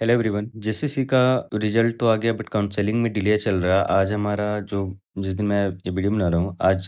Hello everyone. JCC का result तो आ गया बट काउंसलिंग में डिले चल रहा है। आज हमारा जो जिस दिन मैं ये वीडियो बना रहा हूँ, आज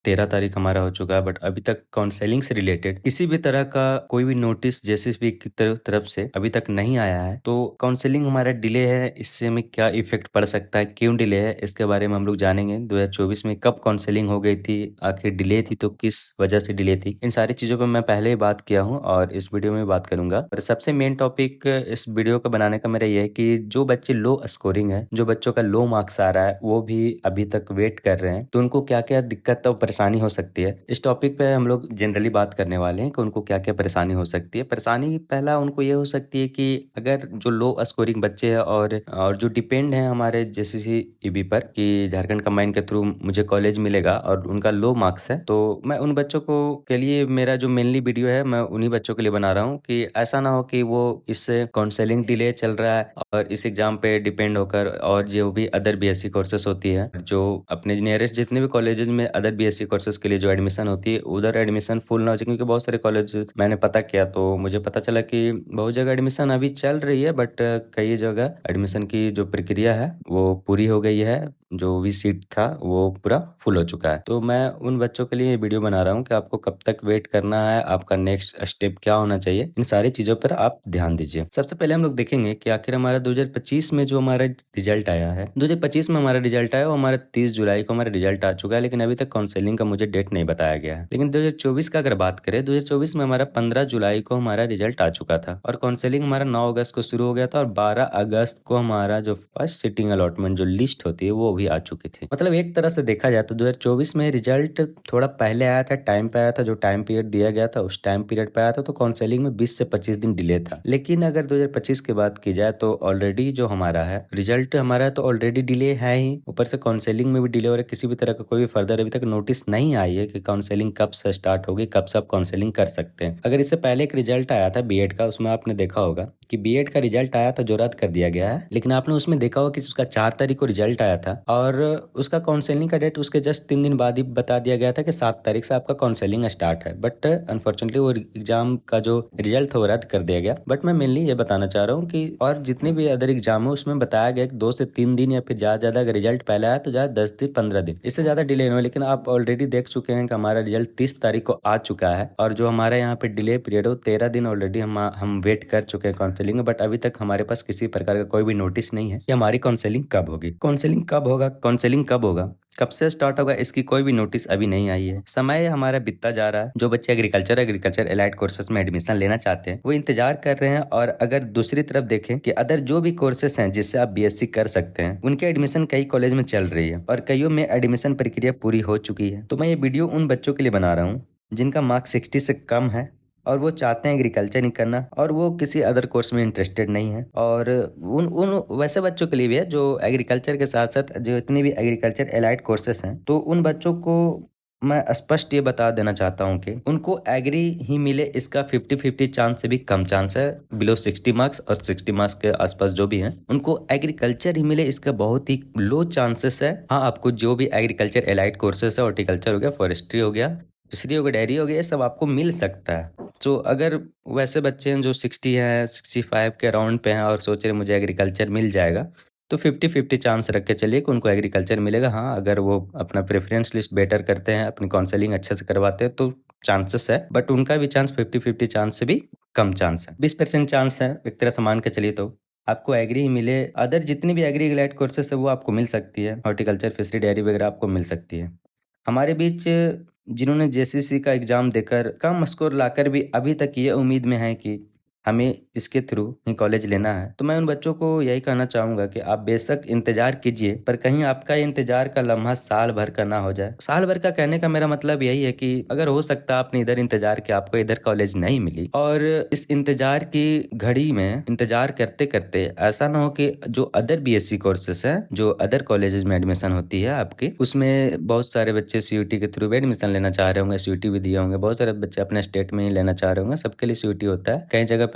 13 तारीख हमारा हो चुका है बट अभी तक काउंसलिंग से रिलेटेड किसी भी तरह का कोई भी नोटिस जेसीसी की तरफ से अभी तक नहीं आया है। तो काउंसलिंग हमारा डिले है, इससे हमें क्या इफेक्ट पड़ सकता है, क्यों डिले है, इसके बारे में हम लोग जानेंगे। 2024 में कब काउंसलिंग हो गई थी, आखिर डिले थी तो किस वजह से डिले थी, इन सारी चीज़ों पर मैं पहले ही बात किया हूँ और इस वीडियो में बात करूंगा। और सबसे मेन टॉपिक इस वीडियो का बनाने का मेरा ये है कि जो बच्चे लो स्कोरिंग है, जो बच्चों का लो मार्क्स आ रहा है, वो भी अभी तक वेट कर रहे हैं, तो उनको क्या क्या दिक्कत और परेशानी हो सकती है। इस टॉपिक पे हम लोग जनरली बात करने वाले हैं कि उनको क्या क्या परेशानी हो सकती है। परेशानी पहला उनको ये हो सकती है कि अगर जो लो स्कोरिंग बच्चे हैं और जो डिपेंड है हमारे जेसीसी ईबी पर कि झारखंड कंबाइन के थ्रू मुझे कॉलेज मिलेगा और उनका लो मार्क्स है, तो मैं उन बच्चों को के लिए मेरा जो मेनली वीडियो है मैं उन्हीं बच्चों के लिए बना रहा हूँ कि ऐसा ना हो कि वो इस काउंसलिंग डिले चल रहा है और इस एग्जाम पे डिपेंड होकर और जो भी अदर बीएससी कोर्सेस होती है, जो अपने नियरेस्ट जितने भी कॉलेजेस में अदर बीएससी कोर्सेज के लिए जो एडमिशन होती है उधर एडमिशन फुल ना हो जाए। क्योंकि बहुत सारे कॉलेज मैंने पता किया तो मुझे पता चला कि बहुत जगह एडमिशन अभी चल रही है बट कई जगह एडमिशन की जो प्रक्रिया है वो पूरी हो गई है, जो भी सीट था वो पूरा फुल हो चुका है। तो मैं उन बच्चों के लिए ये वीडियो बना रहा हूँ कि आपको कब तक वेट करना है, आपका नेक्स्ट स्टेप क्या होना चाहिए, इन सारी चीजों पर आप ध्यान दीजिए। सबसे पहले हम लोग देखेंगे कि आखिर हमारा 2025 में जो हमारा रिजल्ट आया है, 2025 में हमारा रिजल्ट आया वो हमारा 30 जुलाई को हमारा रिजल्ट आ चुका है, लेकिन अभी तक काउंसलिंग का मुझे डेट नहीं बताया गया है। लेकिन 2024 का अगर बात करें, 2024 में हमारा 15 जुलाई को हमारा रिजल्ट आ चुका था और काउंसलिंग हमारा 9 अगस्त को शुरू हो गया था और 12 अगस्त को हमारा जो फर्स्ट सिटिंग अलॉटमेंट जो लिस्ट होती है वो भी आ चुकी थी। मतलब एक तरह से देखा जाए तो 2024 में रिजल्ट थोड़ा पहले आया था, टाइम पे आया था, जो टाइम पीरियड दिया गया था उस टाइम पीरियड पे आया था, तो काउंसलिंग में 20 से 25 दिन डिले था। लेकिन अगर 2025 की बात की जाए तो ऑलरेडी जो हमारा है रिजल्ट हमारा तो ऑलरेडी डिले है ही, ऊपर से काउंसलिंग में भी डिले हो रहा है। किसी भी तरह का कोई भी फर्दर अभी तक नोटिस नहीं आई है कि काउंसलिंग कब से स्टार्ट होगी, कब से आप काउंसलिंग कर सकते हैं। अगर इससे पहले एक रिजल्ट आया था बीएड का, उसमें आपने देखा होगा कि बीएड का रिजल्ट आया था जो रद्द कर दिया गया है, लेकिन आपने उसमें देखा होगा कि उसका 4 तारीख को रिजल्ट आया था और उसका काउंसलिंग का डेट उसके जस्ट 3 दिन बाद ही बता दिया गया था कि 7 तारीख से आपका काउंसलिंग स्टार्ट है। बट अनफॉर्चुनेटली वो एग्जाम का जो रिजल्ट था वो रद्द कर दिया गया। बट मैं मेनली ये बताना चाह रहा हूँ कि और जितने भी अदर एग्जाम है उसमें बताया गया कि 2 से 3 दिन या फिर ज्यादा अगर रिजल्ट पहले आया तो ज्यादा 10 से 15 दिन, इससे ज्यादा डिले नहीं हो। लेकिन आप ऑलरेडी देख चुके हैं कि हमारा रिजल्ट 30 तारीख को आ चुका है और जो हमारे यहाँ पे डिले पीरियड है वो 13 दिन ऑलरेडी हम वेट कर चुके हैं काउंसलिंग में। बट अभी तक हमारे पास किसी प्रकार का कोई भी नोटिस नहीं है कि हमारी काउंसलिंग कब होगी, काउंसलिंग कब होगा, काउंसलिंग कब होगा, कब से स्टार्ट होगा, इसकी कोई भी नोटिस अभी नहीं आई है। समय हमारा बीतता जा रहा है। जो बच्चे एग्रीकल्चर एलाइड कोर्सेज में एडमिशन लेना चाहते हैं वो इंतजार कर रहे हैं। और अगर दूसरी तरफ देखें कि अदर जो भी कोर्सेज हैं जिससे आप बीएससी कर सकते हैं उनके एडमिशन कई कॉलेज में चल रही है और कईयों में एडमिशन प्रक्रिया पूरी हो चुकी है। तो मैं ये वीडियो उन बच्चों के लिए बना रहा हूँ जिनका मार्क्स 60 से कम है और वो चाहते हैं एग्रीकल्चर नहीं करना और वो किसी अदर कोर्स में इंटरेस्टेड नहीं है। और उन उन वैसे बच्चों के लिए भी है जो एग्रीकल्चर के साथ साथ जो इतने भी एग्रीकल्चर एलाइड कोर्सेस हैं, तो उन बच्चों को मैं स्पष्ट ये बता देना चाहता हूँ कि उनको एग्री ही मिले इसका 50-50 चांस से भी कम चांस है। बिलो 60 मार्क्स और 60 मार्क्स के आसपास जो भी हैं उनको एग्रीकल्चर ही मिले इसका बहुत ही लो चांसेस है। हाँ, आपको जो भी एग्रीकल्चर एलाइड कोर्सेस है, हॉर्टिकल्चर हो गया, फॉरेस्ट्री हो गया, फिशरी हो गया, डेयरी हो गया, ये सब आपको मिल सकता है। तो अगर वैसे बच्चे हैं जो 60 हैं, 65 के अराउंड पे हैं और सोच रहे मुझे एग्रीकल्चर मिल जाएगा, तो 50-50 चांस रख के चलिए कि उनको एग्रीकल्चर मिलेगा। हाँ, अगर वो अपना प्रेफरेंस लिस्ट बेटर करते हैं, अपनी काउंसलिंग अच्छे से करवाते हैं तो चांसेस है, बट उनका भी चांस 50-50 चांस से भी कम चांस है। 20% चांस है एक तरह से मान के चलिए, तो आपको एग्री ही मिले। अदर जितनी भी एग्री रिलेटेड कोर्सेस है वो आपको मिल सकती है, हॉर्टिकल्चर, फिशरी, डेयरी वगैरह आपको मिल सकती है। हमारे बीच जिन्होंने जेसीसी का एग्जाम देकर कम स्कोर लाकर भी अभी तक ये उम्मीद में है कि हमें इसके थ्रू ही कॉलेज लेना है, तो मैं उन बच्चों को यही कहना चाहूंगा कि आप बेशक इंतजार कीजिए, पर कहीं आपका इंतजार का लम्हा साल भर का ना हो जाए। साल भर का कहने का मेरा मतलब यही है कि अगर हो सकता है आपने इधर इंतजार किया, आपको इधर कॉलेज नहीं मिली और इस इंतजार की घड़ी में इंतजार करते करते ऐसा ना हो कि जो अदर बीएससी कोर्सेस है, जो अदर कॉलेजेस में एडमिशन होती है आपकी, उसमें बहुत सारे बच्चे सीयूटी के थ्रू भी एडमिशन लेना चाह रहे होंगे, सीयूटी भी दिए होंगे, बहुत सारे बच्चे अपने स्टेट में ही लेना चाह रहे होंगे, सबके लिए सीयूटी होता है, कई जगह पे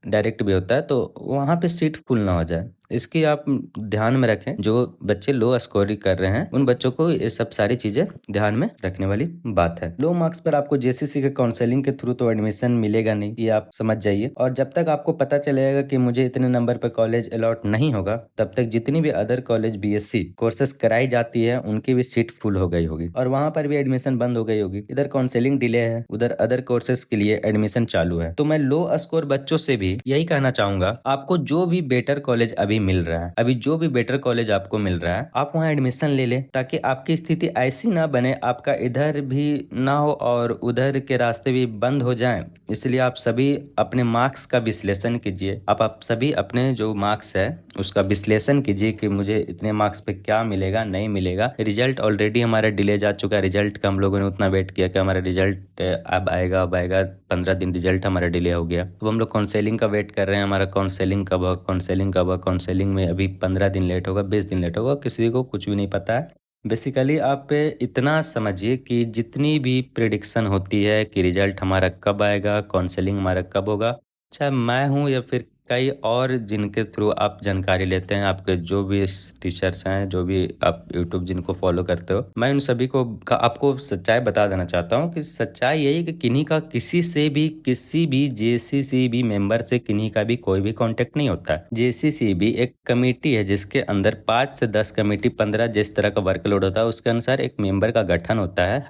डायरेक्ट भी होता है, तो वहाँ पे सीट फुल ना हो जाए। इसकी आप ध्यान में रखें। जो बच्चे लो स्कोरिंग कर रहे हैं उन बच्चों को ये सब सारी चीजें ध्यान में रखने वाली बात है। लो मार्क्स पर आपको जेसीसी के काउंसलिंग के थ्रू तो एडमिशन मिलेगा नहीं, ये आप समझ जाइए। और जब तक आपको पता चलेगा कि मुझे इतने नंबर पर कॉलेज अलॉट नहीं होगा, तब तक जितनी भी अदर कॉलेज बीएससी कोर्सेज कराई जाती है उनकी भी सीट फुल हो गई होगी और वहां पर भी एडमिशन बंद हो गई होगी। इधर काउंसलिंग डिले है, उधर अदर कोर्सेज के लिए एडमिशन चालू है। तो मैं लो स्कोर बच्चों से भी यही कहना चाहूंगा, आपको जो भी बेटर कॉलेज अभी मिल रहा है, अभी जो भी बेटर कॉलेज आपको मिल रहा है, आप वहाँ एडमिशन ले लें, ताकि आपकी स्थिति ऐसी ना बने आपका इधर भी ना हो और उधर के रास्ते भी बंद हो जाएं। इसलिए आप सभी अपने मार्क्स का विश्लेषण कीजिए। आप सभी अपने जो मार्क्स है उसका विश्लेषण कीजिए कि मुझे इतने मार्क्स पे क्या मिलेगा, नहीं मिलेगा। रिजल्ट ऑलरेडी हमारा डिले जा चुका है। रिजल्ट का हम लोगों ने उतना वेट किया कि हमारा रिजल्ट अब आएगा, 15 दिन रिजल्ट हमारा डिले हो गया। अब हम लोग काउंसलिंग का वेट कर रहे हैं, हमारा काउंसलिंग कब होगा, काउंसलिंग कब होगा। काउंसलिंग में अभी 15 दिन लेट होगा, 20 दिन लेट होगा, किसी को कुछ भी नहीं पता है। बेसिकली आप इतना समझिए कि जितनी भी प्रिडिक्शन होती है कि रिजल्ट हमारा कब आएगा, काउंसलिंग हमारा कब होगा, चाहे मैं हूँ या फिर कई और जिनके थ्रू आप जानकारी लेते हैं, आपके जो भी टीचर्स हैं, जो भी आप यूट्यूब जिनको फॉलो करते हो, मैं उन सभी को आपको सच्चाई बता देना चाहता हूँ कि सच्चाई यही कि किन्हीं का किसी से भी, किसी भी जेसीसीबी मेंबर से किन्हीं का भी कोई भी कांटेक्ट नहीं होता है। जेसीसीबी एक कमेटी है जिसके अंदर 5 से 10 कमेटी, 15 जिस तरह का वर्कलोड होता है उसके अनुसार एक मेंबर का गठन होता है।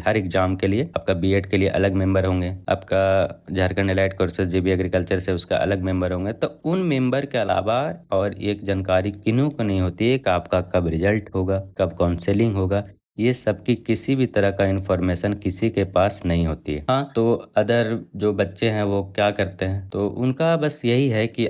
हर एग्जाम के लिए आपका बीएड के लिए अलग मेंबर होंगे, आपका Jharkhand allied courses GB agriculture से उसका अलग मेंबर होंगे। तो उन मेंबर के अलावा और एक जानकारी किन्हीं को नहीं होती है कि आपका कब रिजल्ट होगा, कब काउंसलिंग होगा। ये सब की किसी भी तरह का इन्फॉर्मेशन किसी के पास नहीं होती है। हाँ, तो अदर जो बच्चे हैं वो क्या करते हैं, तो उनका बस यही है कि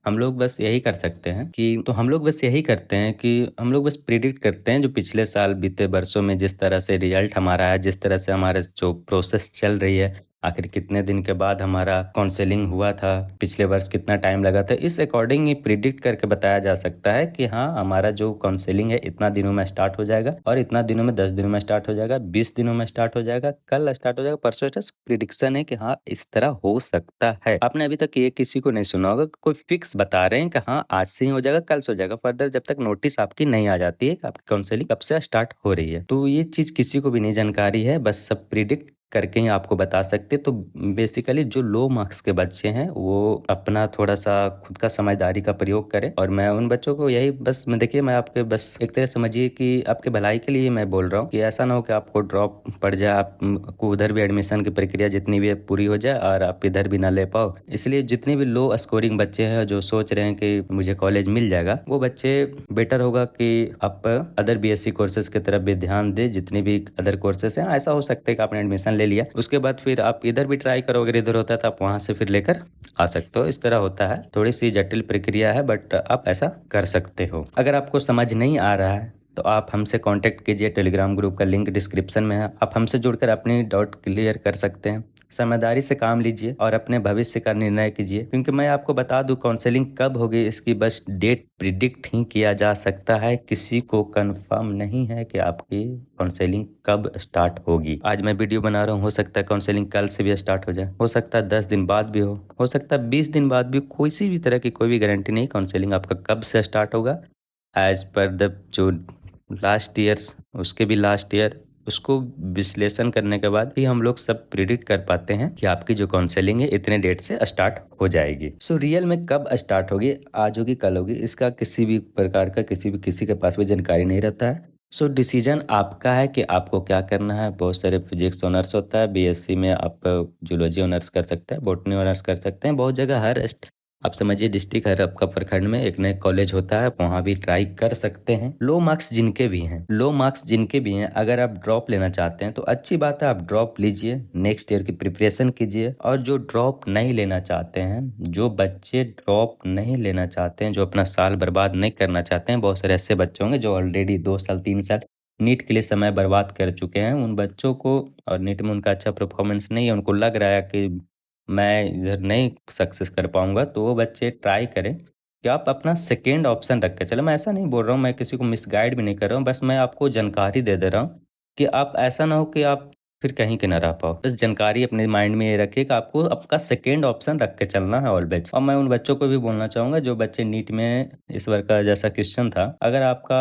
हम लोग बस यही कर सकते हैं कि हम लोग बस यही करते हैं कि हम लोग बस प्रिडिक्ट करते हैं जो पिछले साल बीते वर्षों में जिस तरह से रिजल्ट हमारा है, जिस तरह से हमारे जो प्रोसेस चल रही है, आखिर कितने दिन के बाद हमारा काउंसलिंग हुआ था, पिछले वर्ष कितना टाइम लगा था, इस अकॉर्डिंग ही प्रिडिक्ट करके बताया जा सकता है कि हाँ, हमारा जो काउंसलिंग है इतना दिनों में स्टार्ट हो जाएगा और इतना दिनों में 10 दिनों में स्टार्ट हो जाएगा, 20 दिनों में स्टार्ट हो जाएगा, कल स्टार्ट हो जाएगा, परसों। प्रिडिक्शन है कि हाँ इस तरह हो सकता है। आपने अभी तक ये किसी को नहीं सुना होगा कोई फिक्स बता रहे हैं कि हाँ आज से ही हो जाएगा, कल से हो जाएगा। फर्दर जब तक नोटिस आपकी नहीं आ जाती है कि आपकी काउंसलिंग कब से स्टार्ट हो रही है, तो ये चीज किसी को भी नहीं जानकारी है, बस सब प्रिडिक्ट करके ही आपको बता सकते। तो बेसिकली जो लो मार्क्स के बच्चे हैं वो अपना थोड़ा सा खुद का समझदारी का प्रयोग करें। और मैं उन बच्चों को यही बस देखिए, मैं आपके बस एक तरह समझिए कि आपके भलाई के लिए मैं बोल रहा हूँ कि ऐसा ना हो कि आपको ड्रॉप पड़ जाए, आपको उधर भी एडमिशन की प्रक्रिया जितनी भी है पूरी हो जाए और आप इधर भी ना ले पाओ। इसलिए जितने भी लो स्कोरिंग बच्चे हैं जो सोच रहे हैं कि मुझे कॉलेज मिल जाएगा, वो बच्चे बेटर होगा कि आप अदर बीएससी कोर्सेज की तरफ भी ध्यान दें। जितने भी अदर कोर्सेज हैं, ऐसा हो सकता है कि आपने एडमिशन ले लिया, उसके बाद फिर आप इधर भी ट्राई करो, अगर इधर होता है तो आप वहां से फिर लेकर आ सकते हो। इस तरह होता है, थोड़ी सी जटिल प्रक्रिया है, बट आप ऐसा कर सकते हो। अगर आपको समझ नहीं आ रहा है तो आप हमसे कांटेक्ट कीजिए, टेलीग्राम ग्रुप का लिंक डिस्क्रिप्शन में है, आप हमसे जुड़कर अपनी डाउट क्लियर कर सकते हैं। समझदारी से काम लीजिए और अपने भविष्य का निर्णय कीजिए, क्योंकि मैं आपको बता दूं काउंसलिंग कब होगी इसकी बस डेट प्रिडिक्ट ही किया जा सकता है, किसी को कंफर्म नहीं है कि आपकी काउंसलिंग कब स्टार्ट होगी। आज मैं वीडियो बना रहा हूँ, हो सकता है काउंसलिंग कल से भी स्टार्ट हो जाए, हो सकता है 10 दिन बाद भी हो सकता है 20 दिन बाद भी, किसी भी तरह की कोई भी गारंटी नहीं काउंसलिंग आपका कब से स्टार्ट होगा। एज पर द जो लास्ट ईयर्स, उसके भी लास्ट ईयर, उसको विश्लेषण करने के बाद ही हम लोग सब प्रिडिक्ट कर पाते हैं कि आपकी जो काउंसलिंग है इतने डेट से स्टार्ट हो जाएगी। सो रियल में कब स्टार्ट होगी, आज होगी कल होगी, इसका किसी भी प्रकार का किसी के पास भी जानकारी नहीं रहता है। सो डिसीजन आपका है कि आपको क्या करना है। बहुत सारे फिजिक्स ऑनर्स होता है, बीएससी में आप जूलॉजी ऑनर्स कर सकते हैं, बॉटनी ऑनर्स कर सकते हैं। बहुत जगह आप समझिए डिस्ट्रिक्ट हर आपका प्रखंड में एक नया कॉलेज होता है, वहाँ भी ट्राई कर सकते हैं। लो मार्क्स जिनके भी हैं, अगर आप ड्रॉप लेना चाहते हैं तो अच्छी बात है, आप ड्रॉप लीजिए, नेक्स्ट ईयर की प्रिपरेशन कीजिए। और जो ड्रॉप नहीं लेना चाहते हैं, जो बच्चे ड्रॉप नहीं लेना चाहते हैं, जो अपना साल बर्बाद नहीं करना चाहते हैं, बहुत सारे ऐसे बच्चे होंगे जो ऑलरेडी 2 साल 3 साल नीट के लिए समय बर्बाद कर चुके हैं। उन बच्चों को, और नीट में उनका अच्छा परफॉर्मेंस नहीं है, उनको लग रहा है कि मैं इधर नहीं सक्सेस कर पाऊंगा, तो वो बच्चे ट्राई करें कि आप अपना सेकेंड ऑप्शन रख के चले। मैं ऐसा नहीं बोल रहा हूँ, मैं किसी को मिसगाइड भी नहीं कर रहा हूँ, बस मैं आपको जानकारी दे रहा हूँ कि आप ऐसा ना हो कि आप फिर कहीं के ना रह पाओ। बस जानकारी अपने माइंड में ये रखिए कि आपको आपका सेकेंड ऑप्शन रख के चलना है ऑलवेज। और मैं उन बच्चों को भी बोलना चाहूँगा जो बच्चे नीट में इस बार का जैसा क्वेश्चन था, अगर आपका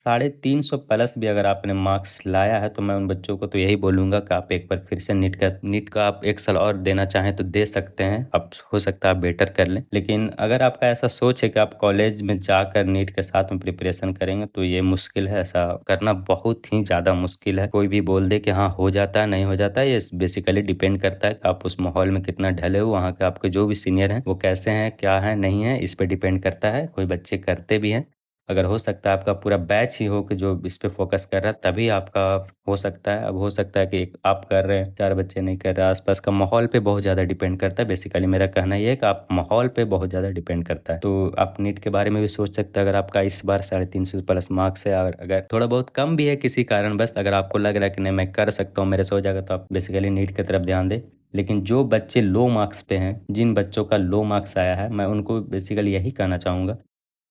350 प्लस भी अगर आपने मार्क्स लाया है तो मैं उन बच्चों को तो यही बोलूँगा कि आप एक बार फिर से नीट का आप एक साल और देना चाहें तो दे सकते हैं। अब हो सकता है आप बेटर कर लें, लेकिन अगर आपका ऐसा सोच है कि आप कॉलेज में जाकर नीट के साथ में प्रिपरेशन करेंगे तो ये मुश्किल है, ऐसा करना बहुत ही ज़्यादा मुश्किल है। कोई भी बोल दे कि हाँ हो जाता है, नहीं हो जाता है, ये बेसिकली डिपेंड करता है कि आप उस माहौल में कितना ढले हो, वहाँ के आपके जो भी सीनियर हैं वो कैसे हैं, क्या है, नहीं है, इस पे डिपेंड करता है। कोई बच्चे करते भी हैं, अगर हो सकता है आपका पूरा बैच ही हो कि जो इस पे फोकस कर रहा है तभी आपका हो सकता है। अब हो सकता है कि एक आप कर रहे हैं, 4 बच्चे नहीं कर रहे, आसपास का माहौल पे बहुत ज़्यादा डिपेंड करता है। बेसिकली मेरा कहना ये है कि आप माहौल पे बहुत ज़्यादा डिपेंड करता है। तो आप नीट के बारे में भी सोच सकते हैं। अगर आपका इस बार 350 प्लस मार्क्स है और अगर थोड़ा बहुत कम भी है किसी कारण बस, अगर आपको लग रहा है कि नहीं मैं कर सकता हूँ, मेरे से हो जाएगा, तो आप बेसिकली नीट की तरफ ध्यान दें। लेकिन जो बच्चे लो मार्क्स पे हैं, जिन बच्चों का लो मार्क्स आया है, मैं उनको बेसिकली यही कहना चाहूँगा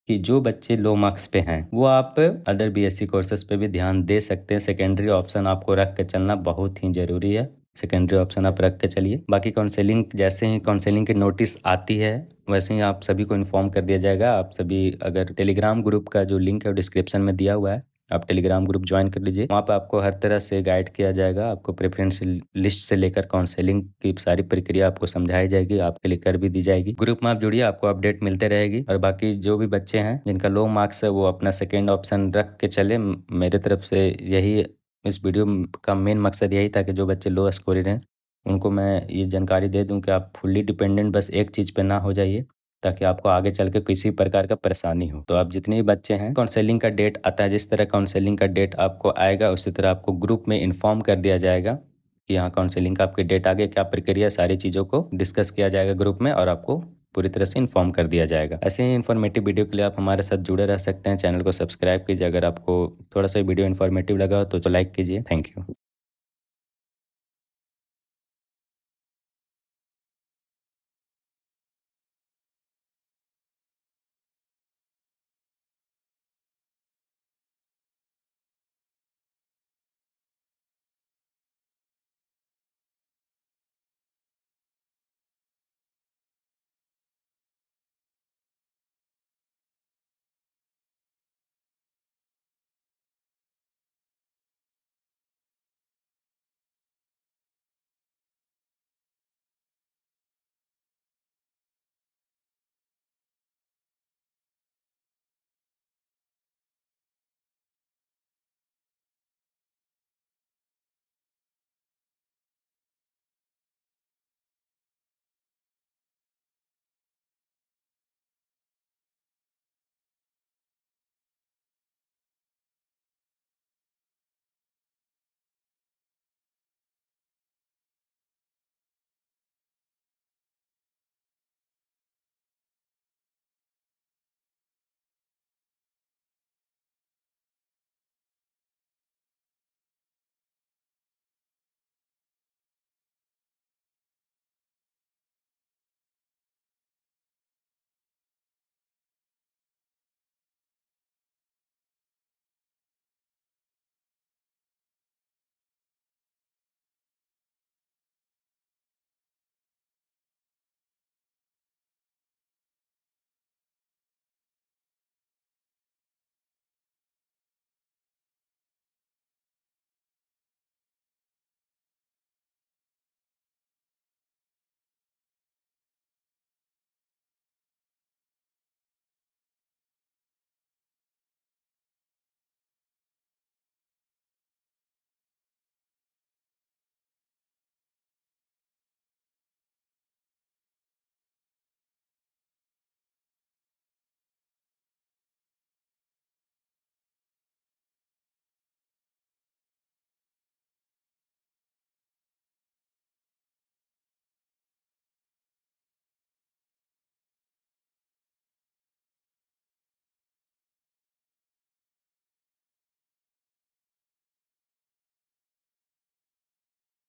कि जो बच्चे लो मार्क्स पे हैं वो आप अदर बीएससी कोर्सेज पे भी ध्यान दे सकते हैं। सेकेंडरी ऑप्शन आपको रख के चलना बहुत ही ज़रूरी है। सेकेंडरी ऑप्शन आप रख के चलिए। बाकी काउंसलिंग, जैसे ही काउंसलिंग की नोटिस आती है वैसे ही आप सभी को इन्फॉर्म कर दिया जाएगा। आप सभी अगर टेलीग्राम ग्रुप का जो लिंक है वो डिस्क्रिप्शन में दिया हुआ है, आप टेलीग्राम ग्रुप ज्वाइन कर लीजिए। वहाँ पे आपको हर तरह से गाइड किया जाएगा। आपको प्रेफरेंस लिस्ट से लेकर काउंसलिंग की सारी प्रक्रिया आपको समझाई जाएगी, आपके लिए कर भी दी जाएगी। ग्रुप में आप जुड़िए, आपको अपडेट मिलते रहेगी। और बाकी जो भी बच्चे हैं जिनका लो मार्क्स है वो अपना सेकेंड ऑप्शन रख के चले। मेरे तरफ से यही, इस वीडियो का मेन मकसद यही था कि जो बच्चे लो स्कोरर हैं उनको मैं ये जानकारी दे दूं कि आप फुल्ली डिपेंडेंट बस एक चीज़ पे ना हो जाइए, ताकि आपको आगे चल के किसी प्रकार का परेशानी हो। तो आप जितने भी बच्चे हैं, काउंसलिंग का डेट आता है, जिस तरह काउंसलिंग का डेट आपको आएगा उसी तरह आपको ग्रुप में इन्फॉर्म कर दिया जाएगा कि यहाँ काउंसलिंग का आपके डेट आ गया, क्या प्रक्रिया, सारी चीज़ों को डिस्कस किया जाएगा ग्रुप में और आपको पूरी तरह से इन्फॉर्म कर दिया जाएगा। ऐसे ही इन्फॉर्मेटिव वीडियो के लिए आप हमारे साथ जुड़े रह सकते हैं। चैनल को सब्सक्राइब कीजिए। अगर आपको थोड़ा सा वीडियो इन्फॉर्मेटिव लगा तो लाइक कीजिए। Thank you.